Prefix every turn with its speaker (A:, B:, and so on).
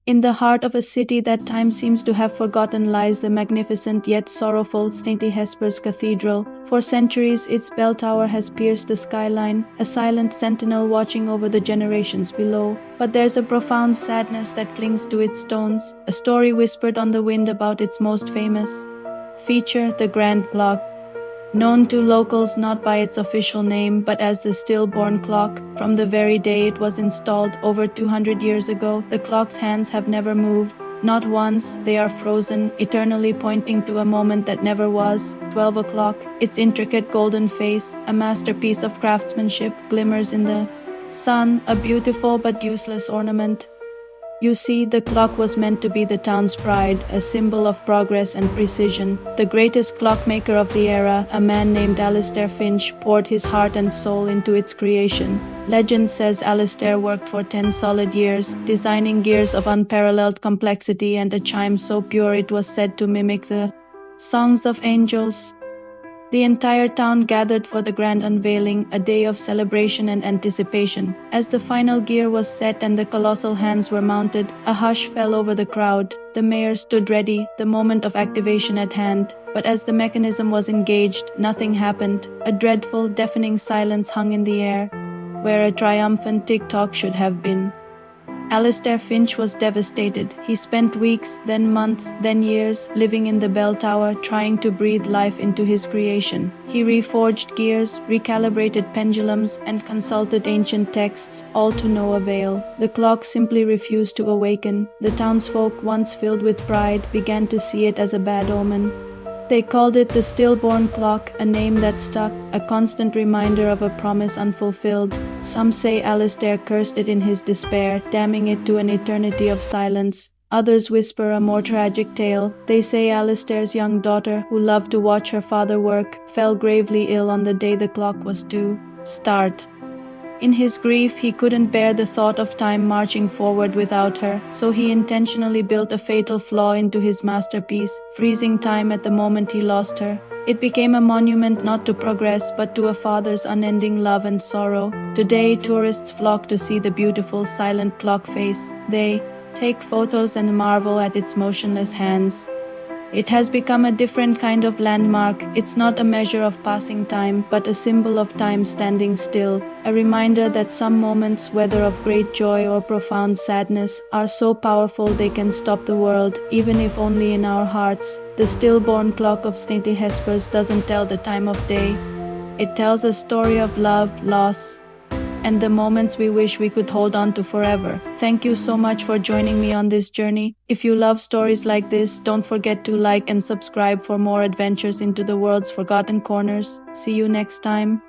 A: In the heart of a city that time seems to have forgotten lies the magnificent yet sorrowful St. Hesper's Cathedral. For centuries, its bell tower has pierced the skyline, a silent sentinel watching over the generations below. But there's a profound sadness that clings to its stones, a story whispered on the wind about its most famous feature, the grand clock. Known to locals not by its official name but as the Stillborn clock, from the very day it was installed over 200 years ago, the clock's hands have never moved. Not once, they are frozen, eternally pointing to a moment that never was. 12 o'clock, its intricate golden face, a masterpiece of craftsmanship, glimmers in the sun, a beautiful but useless ornament. You see, the clock was meant to be the town's pride, a symbol of progress and precision. The greatest clockmaker of the era, a man named Alistair Finch, poured his heart and soul into its creation. Legend says Alistair worked for 10 solid years, designing gears of unparalleled complexity and a chime so pure it was said to mimic the songs of angels. The entire town gathered for the grand unveiling, a day of celebration and anticipation. As the final gear was set and the colossal hands were mounted, a hush fell over the crowd. The mayor stood ready, the moment of activation at hand. But as the mechanism was engaged, nothing happened. A dreadful, deafening silence hung in the air, where a triumphant tick-tock should have been. Alistair Finch was devastated. He spent weeks, then months, then years, living in the bell tower, trying to breathe life into his creation. He reforged gears, recalibrated pendulums, and consulted ancient texts, all to no avail. The clock simply refused to awaken. The townsfolk, once filled with pride, began to see it as a bad omen. They called it the Stillborn clock, a name that stuck, a constant reminder of a promise unfulfilled. Some say Alistair cursed it in his despair, damning it to an eternity of silence. Others whisper a more tragic tale. They say Alistair's young daughter, who loved to watch her father work, fell gravely ill on the day the clock was to start. In his grief, he couldn't bear the thought of time marching forward without her, so he intentionally built a fatal flaw into his masterpiece, freezing time at the moment he lost her. It became a monument not to progress but to a father's unending love and sorrow. Today, tourists flock to see the beautiful, silent clock face. They take photos and marvel at its motionless hands. It has become a different kind of landmark. It's not a measure of passing time, but a symbol of time standing still, a reminder that some moments, whether of great joy or profound sadness, are so powerful they can stop the world, even if only in our hearts. The stillborn clock of St. Hesper's doesn't tell the time of day. It tells a story of love, loss, and the moments we wish we could hold on to forever. Thank you so much for joining me on this journey. If you love stories like this, don't forget to like and subscribe for more adventures into the world's forgotten corners. See you next time.